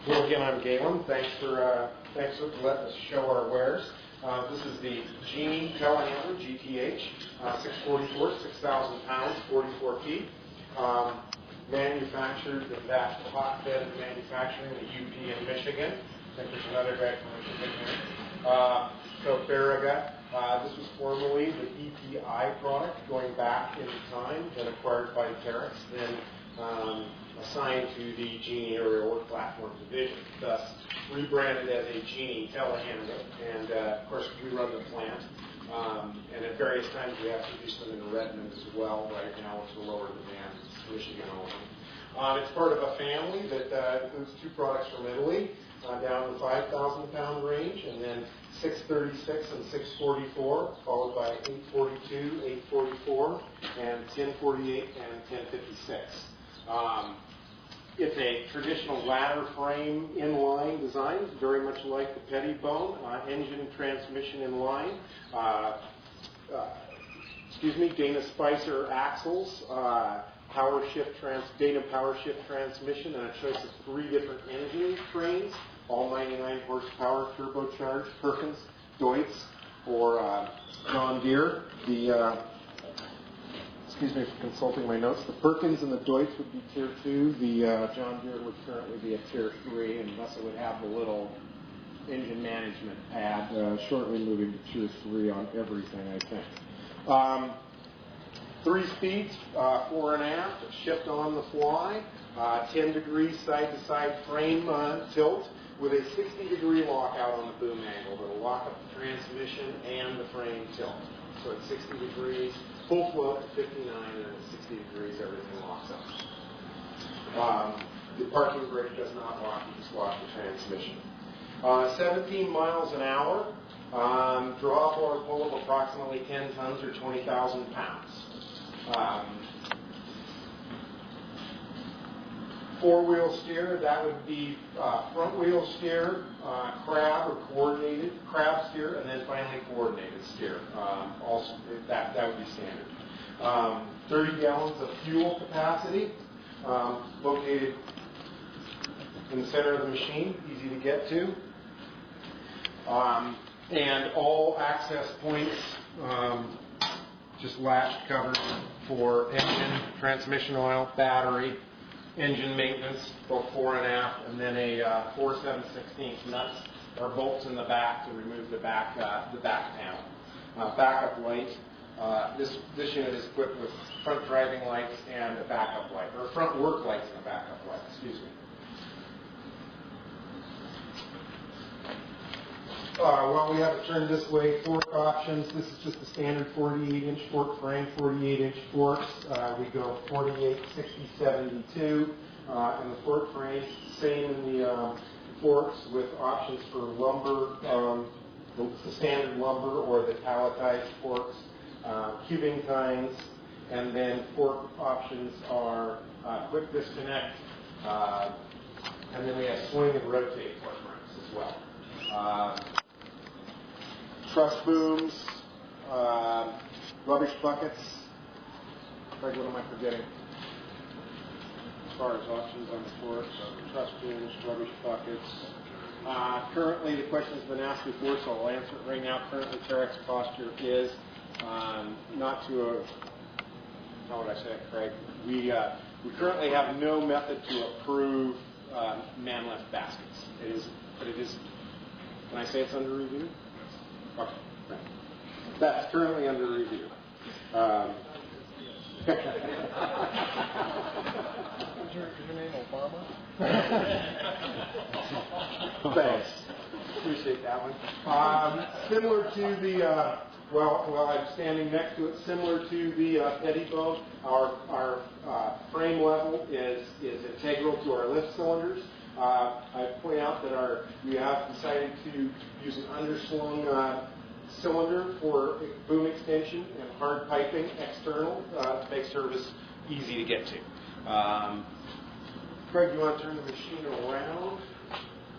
Well, again, I'm Galen. Thanks for letting us show our wares. This is the Genie telehandler GTH-644, 6,000 pounds, 44 feet. Manufactured in that hotbed of manufacturing, the UP in Michigan. I think there's another guy from Michigan here. So Farragut. This was formerly the EPI product, going back in time, then acquired by Terex, then assigned to the Genie Aerial Work Platforms division, thus rebranded as a Genie telehandler. And of course, we run the plant. And at various times, we have produced them in Redmond as well. Right now, it's a lower demand. It's Michigan only. It's part of a family that includes two products from Italy, down in the 5,000 pound range, and then 636 and 644, followed by 842, 844, and 1048 and 1056. It's a traditional ladder frame inline design, very much like the Pettibone, engine transmission inline. Dana Spicer axles, Dana powershift transmission, and a choice of 3 different engine trains, all 99 horsepower, turbocharged, Perkins, Deutz, or John Deere. Excuse me for consulting my notes. The Perkins and the Deutz would be Tier 2. The John Deere would currently be a Tier 3, and thus it would have the little engine management pad, shortly moving to Tier 3 on everything, I think. 3 speeds, fore and aft, shift on the fly, 10 degrees side-to-side frame tilt with a 60-degree lockout on the boom angle that will lock up the transmission and the frame tilt. So at 60 degrees, full float at 59, and at 60 degrees, everything locks up. The parking brake does not lock, you just lock the transmission. 17 miles an hour, drop or pull of approximately 10 tons or 20,000 pounds. 4-wheel steer, that would be front wheel steer, crab or coordinated crab steer, and then finally coordinated steer. Also, that would be standard. 30 gallons of fuel capacity, located in the center of the machine, easy to get to. And all access points just latch covered for engine, transmission oil, battery, engine maintenance, both fore and aft, and then a 4 7/16 nuts or bolts in the back to remove the back panel. Backup light. This unit is equipped with front driving lights and a backup light, or front work lights and a backup light. Excuse me. Well, we have it turned this way. Fork options. This is just the standard 48-inch fork frame, 48-inch forks. We go 48, 60, 72. And the fork frames, same in the forks with options for lumber, the standard lumber or the palletized forks, cubing tines, and then fork options are quick disconnect, and then we have swing and rotate fork frames as well. Truss booms, rubbish buckets. Craig, what am I forgetting? As far as options on the forks, truss booms, rubbish buckets. Currently, the question's been asked before, so I'll answer it right now. Currently, Terex posture is not to a, how would I say it, Craig? We currently have no method to approve man-left baskets. But it is. Can I say it's under review? Okay. That's currently under review. Is your name Obama? Thanks. Appreciate that one. Similar to the, while I'm standing next to it, similar to the Pettibone, our frame level is integral to our lift cylinders. I point out that we have decided to use an underslung cylinder for boom extension and hard piping external to make service easy to get to. Craig, you want to turn the machine around?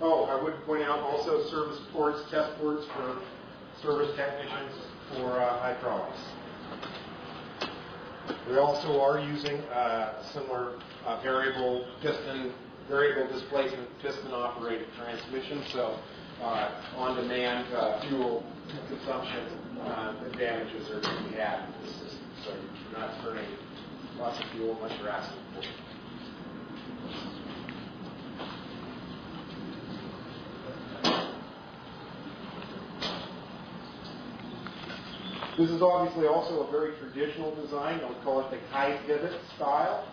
Oh, I would point out also service ports, test ports for service technicians for hydraulics. We also are using similar variable piston variable displacement piston-operated transmission, so on-demand fuel consumption advantages are to be had in this system. So you're not burning lots of fuel unless you're asking for it. This is obviously also a very traditional design. I would call it the high pivot style.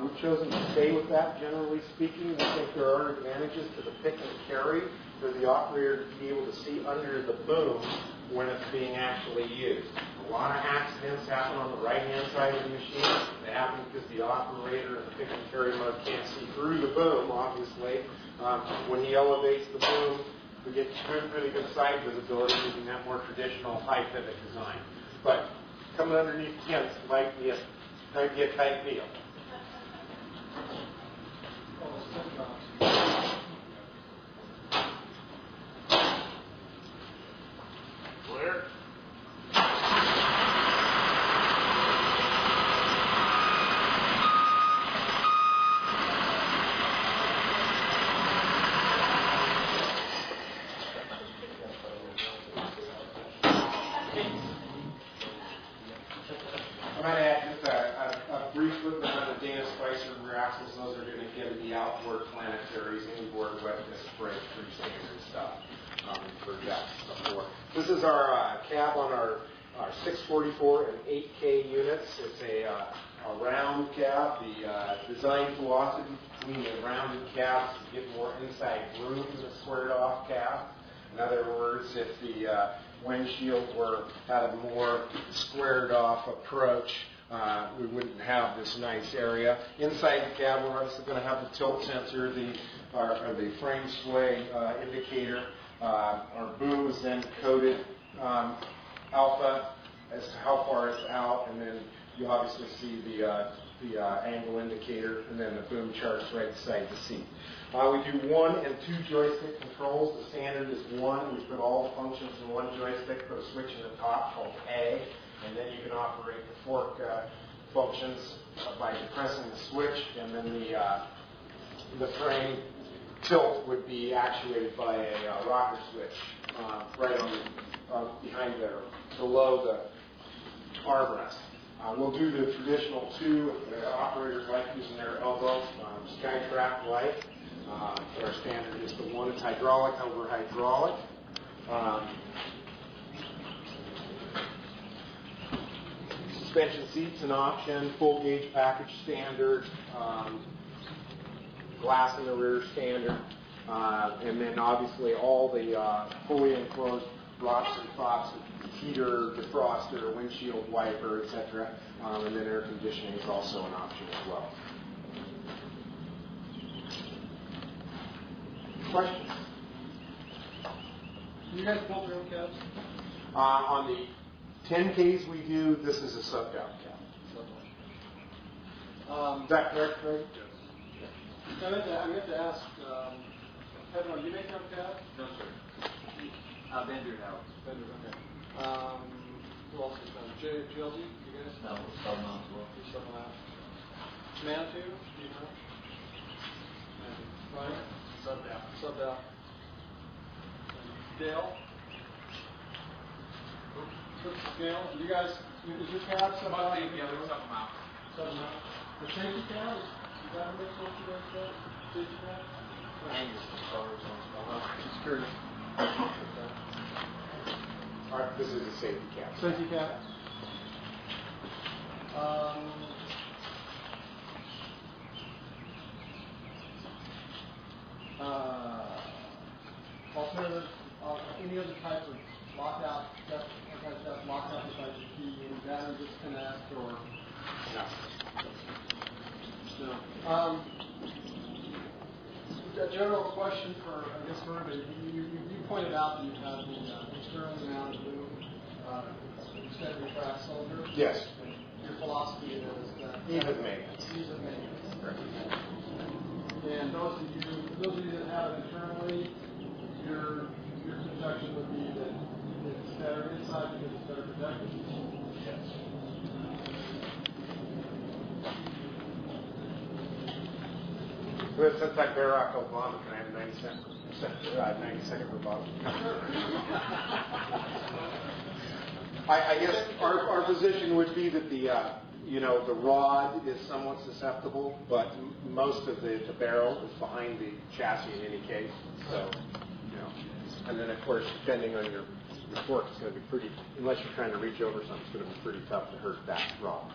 We've chosen to stay with that, generally speaking. We think there are advantages to the pick and carry for the operator to be able to see under the boom when it's being actually used. A lot of accidents happen on the right-hand side of the machine. They happen because the operator in the pick and carry mode can't see through the boom, obviously. When he elevates the boom, we get pretty good side visibility using that more traditional high pivot design. But coming underneath tents might be a tight deal. Clear. I might add just a brief look on the Dana Spicer rear axles. Those are going to give the outboard planetaries, inboard wet disc brake, pretty standard stuff for depth before. This is our cab on our 644 and 8K units. It's a round cab. The design philosophy between the rounded cabs is to get more inside room in the squared off cab. In other words, if the windshield had a more squared off approach, we wouldn't have this nice area. Inside the cab, we're obviously going to have the tilt sensor, the frame sway indicator. Our boom is then coded alpha as to how far it's out, and then you obviously see the angle indicator, and then the boom charts right beside the seat. We do 1 and 2 joystick controls. The standard is 1. We put all the functions in one joystick, put a switch in the top called A, and then you can operate the fork functions by depressing the switch, and then the frame tilt would be actuated by a rocker switch right on behind there, below the armrest. We'll do the traditional 2 if the operators like using their elbow. Skytrack light. Our standard is the 1. It's hydraulic over hydraulic. Suspension seats an option. Full gauge package standard. Glass in the rear standard. And then obviously all the fully enclosed blocks and fops, heater, defroster, windshield wiper, etc. And then air conditioning is also an option as well. Questions? Do you guys build your own cabs? On the 10Ks we do, this is a sub-down cab. Is that correct, Craig? Yes. I meant to ask, Kevin, do you make your own cab? No, sir. Bender now. Bender, okay. Who else is done? GLG, you guys? No, we're subbing on as well. You're subbing out. Manitou, do you know? Ryan? Subbed out. Subbed out. Dale? Dale, you guys, is your cab subbed out? Yeah, we're subbing out. Subbing out. The safety cab, is that a mix of what you guys got? Safety cab? Angus as far as on Just curious. All right, this is a safety cab. Safety cab. Alternative, any other type of lockout, lockout besides the key, any battery disconnect or? No. A general question for, I guess, for everybody. You pointed out that you have the externally mounted boom instead of your track cylinder. Yes. Your philosophy is that Even maintenance. Even maintenance. And those of you that have it internally, your suggestion would be that it's better inside because it's better protected. Yes. Well, since I'm Barack Obama, can I have 90-second rebuttal? I guess our position would be that the the rod is somewhat susceptible, but most of the barrel is behind the chassis in any case. So, and then of course, depending on your torque, it's going to be pretty. Unless you're trying to reach over something, it's going to be pretty tough to hurt that rod.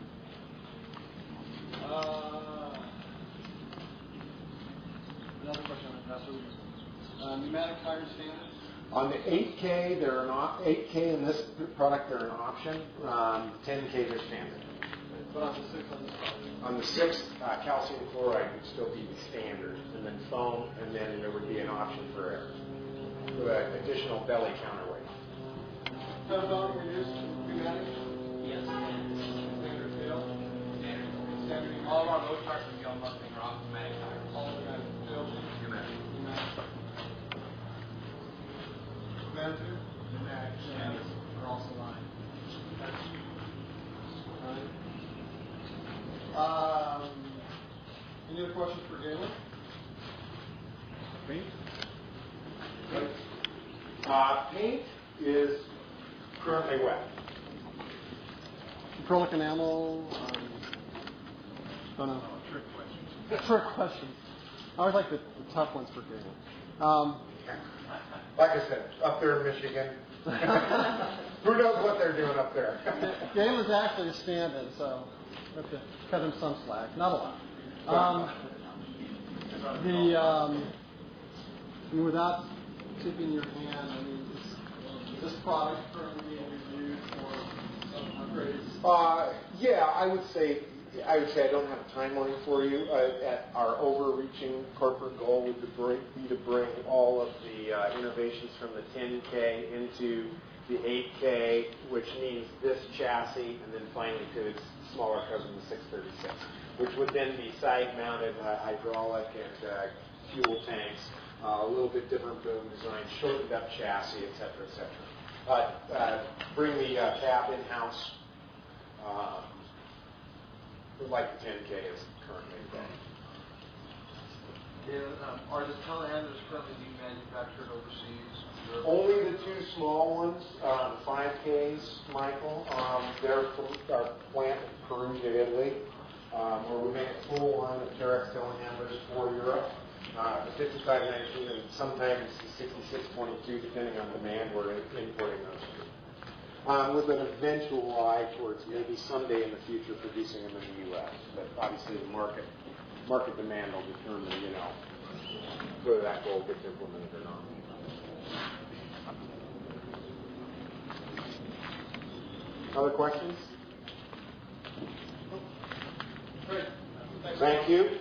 Another question on the pneumatic tire standard. On the 8K, they're an 8K in this product, they're an option. 10K, they're standard. But on the 6 on this product. On the 6th, calcium chloride would still be the standard, and then foam, and then there would be an option for air, with an additional belly counterweight. So foam reduced pneumatic? Yes, Standard fail? Standard. all of our load tires from Young Mustang are automatic tires. All pneumatic fail? Pneumatic. Pneumatic. Pneumatic standards are also line. Any other questions for Galen? Paint? Paint is currently wet. Acrylic enamel. Don't know. Trick question. Trick questions. I always like the tough ones for Galen. Like I said, up there in Michigan, who knows what they're doing up there? Galen's actually a stand-in, so I have to cut him some slack. Not a lot. Without tipping your hand, is this product currently being reviewed for some upgrades? Yeah, I would say I don't have a timeline for you. At our overreaching corporate goal would be to bring all of the innovations from the 10K into the 8K, which means this chassis, and then finally to its smaller cousin, the 636, which would then be side-mounted hydraulic and fuel tanks, a little bit different boom design, shortened up chassis, et cetera, et cetera. Bring the cab in-house, like the 10K is currently going. Are the telehandlers currently being manufactured overseas? Only the two small ones, the 5Ks, Michael. They're from our plant in Perugia, Italy, where we make a full line of Terex telehandlers for Europe. The 5519 and sometimes the 6622, depending on demand, we're importing those. With an eventual eye towards maybe someday in the future producing them in the U.S. But obviously the market demand will determine, whether that goal gets implemented or not. Other questions? Great. Thank you.